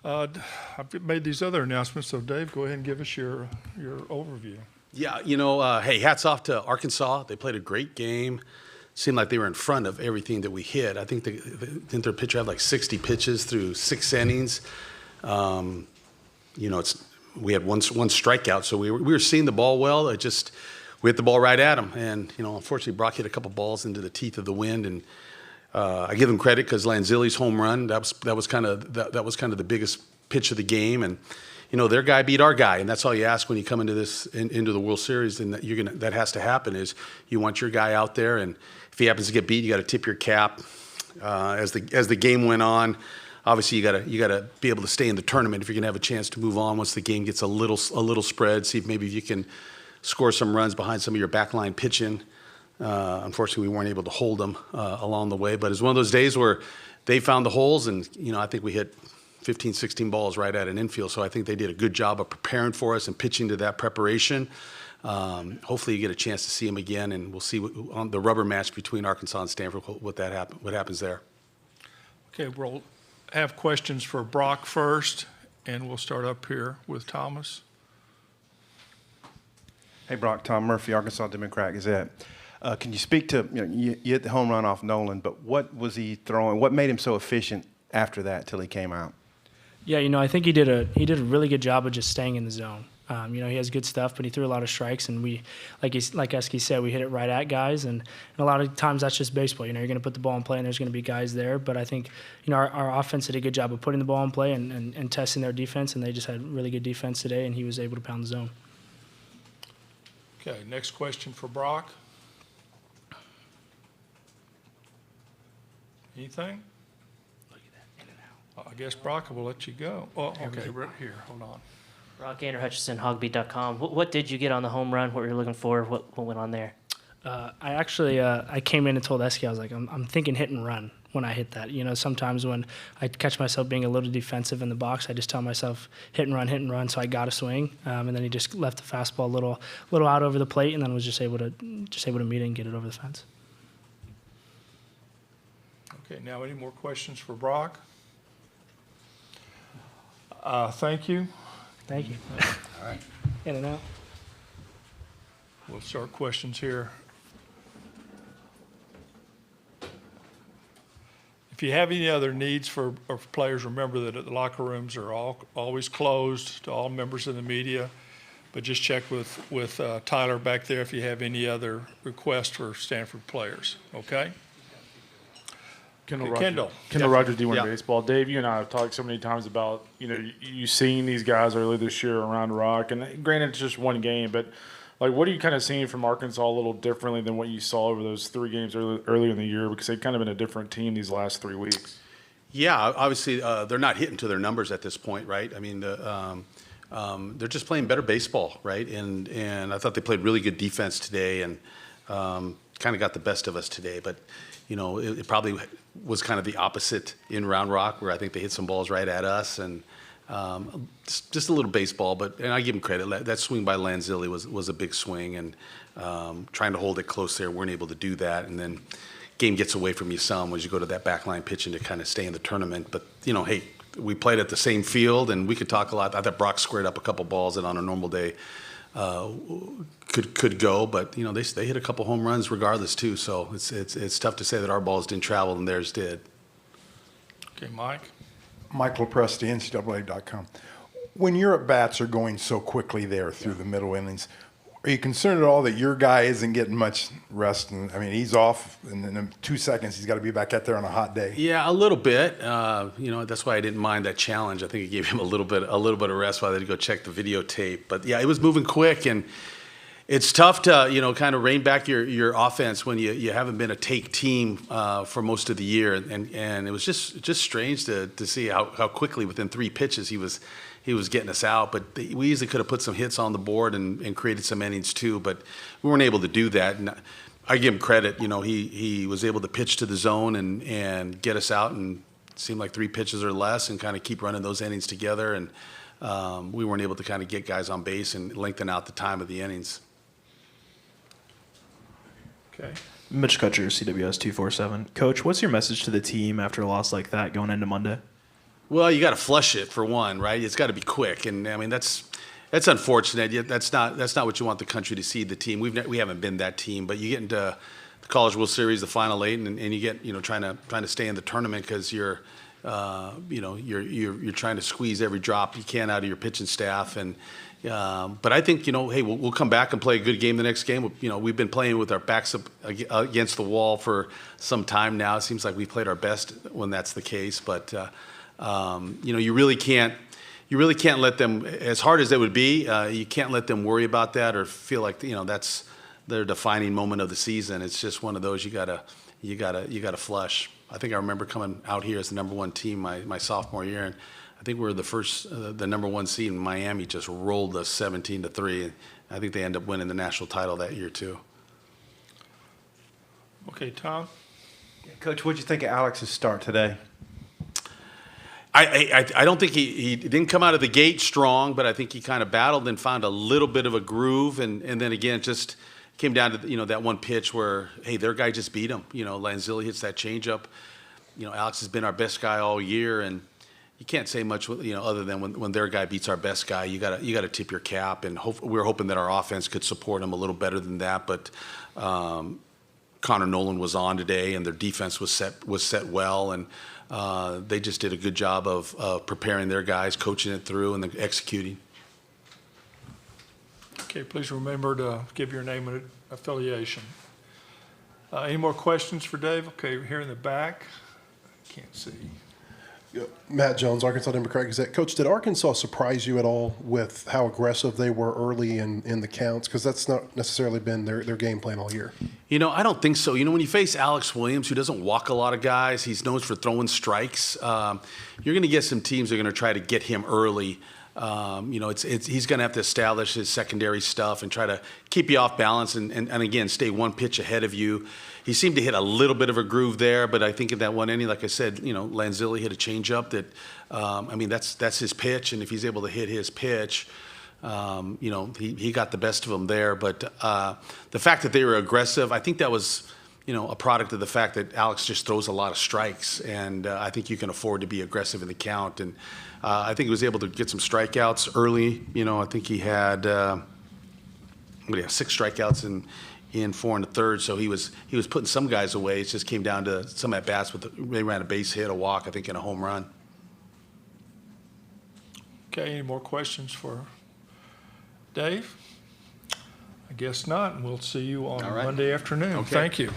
I've made these other announcements, so Dave, go ahead and give us your overview. Yeah, hey, hats off to Arkansas. They played a great game. Seemed like they were in front of everything that we hit. I think didn't their pitcher have like 60 pitches through 6 innings. We had one strikeout, so we were seeing the ball well. We hit the ball right at them, and unfortunately, Brock hit a couple balls into the teeth of the wind, and I give him credit because Lanzilli's home run that was kind of the biggest pitch of the game, and their guy beat our guy, and that's all you ask when you come into the World Series, and that has to happen is you want your guy out there, and if he happens to get beat, you got to tip your cap. As the game went on, obviously you got to be able to stay in the tournament if you're gonna have a chance to move on once the game gets a little spread. See if maybe you can score some runs behind some of your backline pitching. Unfortunately, we weren't able to hold them along the way, but it's one of those days where they found the holes, and I think we hit 15, 16 balls right at an infield. So I think they did a good job of preparing for us and pitching to that preparation. Hopefully you get a chance to see them again, and we'll see on the rubber match between Arkansas and Stanford what happens there. Okay, we'll have questions for Brock first, and we'll start up here with Thomas. Hey, Brock, Tom Murphy, Arkansas Democrat Gazette. Can you speak to, you hit the home run off Nolan, but what was he throwing? What made him so efficient after that till he came out? Yeah, I think he did a really good job of just staying in the zone. He has good stuff, but he threw a lot of strikes, and we, like Esky said, we hit it right at guys, and a lot of times that's just baseball. You're going to put the ball in play, and there's going to be guys there. But I think, our offense did a good job of putting the ball in play and testing their defense, and they just had really good defense today, and he was able to pound the zone. Okay, next question for Brock. Anything? Look at that, in and out. I guess, Brock, I will let you go. Oh, okay, right here, hold on. Brock, Andrew Hutchison, HawgBeat.com. What did you get on the home run? What were you looking for? What went on there? I came in and told Esky, I was like, I'm thinking hit and run when I hit that. Sometimes when I catch myself being a little defensive in the box, I just tell myself hit and run. So I got a swing, and then he just left the fastball a little out over the plate, and then was just able to meet it and get it over the fence. Okay, now any more questions for Brock? Thank you. Thank you. All right. In and out. We'll start questions here. If you have any other needs for players, remember that the locker rooms are always closed to all members of the media. But just check with Tyler back there if you have any other requests for Stanford players. Okay? Kendall Rogers, D1 Baseball. Dave, you and I have talked so many times about, you seeing these guys early this year around Rock, and granted it's just one game, but what are you kind of seeing from Arkansas a little differently than what you saw over those 3 games earlier in the year, because they've kind of been a different team these last 3 weeks? Yeah, obviously they're not hitting to their numbers at this point, right? I mean, they're just playing better baseball, right? And I thought they played really good defense today, and kind of got the best of us today, but it probably was kind of the opposite in Round Rock, where I think they hit some balls right at us, and just a little baseball. And I give them credit. That swing by Lanzilli was a big swing, and trying to hold it close there, weren't able to do that. And then game gets away from you some as you go to that backline pitching to kind of stay in the tournament. But hey, we played at the same field, and we could talk a lot. I thought Brock squared up a couple balls that on a normal day could go, but they hit a couple home runs regardless too. So it's tough to say that our balls didn't travel and theirs did. Okay, Mike. Michael Presti, NCAA.com. When your at-bats are going so quickly there through the middle innings, are you concerned at all that your guy isn't getting much rest? And I mean, he's off, and in 2 seconds he's got to be back out there on a hot day. Yeah, a little bit. That's why I didn't mind that challenge. I think it gave him a little bit of rest while they had to go check the videotape. But yeah, it was moving quick, and it's tough to kind of rein back your offense when you haven't been a take team for most of the year, and it was just strange to see how quickly within 3 pitches he was getting us out. But we easily could have put some hits on the board and created some innings too, but we weren't able to do that. And I give him credit. He was able to pitch to the zone and get us out, and it seemed like 3 pitches or less, and kind of keep running those innings together. And we weren't able to kind of get guys on base and lengthen out the time of the innings. Okay. Mitch Kutcher, CWS 247. Coach, what's your message to the team after a loss like that going into Monday? Well, you got to flush it for one, right? It's got to be quick, and I mean that's unfortunate. Yet that's not what you want the country to see. The team we haven't been that team, but you get into the College World Series, the Final Eight, and you get trying to stay in the tournament because you're trying to squeeze every drop you can out of your pitching staff. And but I think hey, we'll come back and play a good game the next game. We've been playing with our backs up against the wall for some time now. It seems like we played our best when that's the case, but. You really can't let them, as hard as it would be, you can't let them worry about that or feel like that's their defining moment of the season. It's just one of those you gotta flush. I think I remember coming out here as the number one team my sophomore year, and I think we were the number one seed in Miami. Just rolled us 17-3, and I think they ended up winning the national title that year too. Okay, Tom. Coach, what'd you think of Alex's start today? I don't think he didn't come out of the gate strong, but I think he kind of battled and found a little bit of a groove, and then again just came down to that one pitch where their guy just beat him. Lanzilli hits that changeup. Alex has been our best guy all year, and you can't say much other than when their guy beats our best guy, you gotta tip your cap, and we're hoping that our offense could support him a little better than that, but. Connor Nolan was on today, and their defense was set well, and they just did a good job of preparing their guys, coaching it through, and then executing. Okay, please remember to give your name and affiliation. Any more questions for Dave? Okay, here in the back. Can't see. Matt Jones, Arkansas Democrat Gazette. Coach, did Arkansas surprise you at all with how aggressive they were early in the counts? Because that's not necessarily been their game plan all year. I don't think so. When you face Alex Williams, who doesn't walk a lot of guys, he's known for throwing strikes. You're going to get some teams that are going to try to get him early. He's going to have to establish his secondary stuff and try to keep you off balance and again, stay one pitch ahead of you. He seemed to hit a little bit of a groove there, but I think in that one inning, like I said, Lanzilli hit a changeup that, that's his pitch, and if he's able to hit his pitch, he got the best of him there. But the fact that they were aggressive, I think that was, a product of the fact that Alex just throws a lot of strikes, and I think you can afford to be aggressive in the count. And I think he was able to get some strikeouts early. I think he had 6 strikeouts in 4 1/3, so he was putting some guys away. It just came down to some at bats they ran a base hit, a walk, I think, and a home run. Okay, any more questions for Dave? I guess not, and we'll see you on All right. Monday afternoon. Okay. Thank you.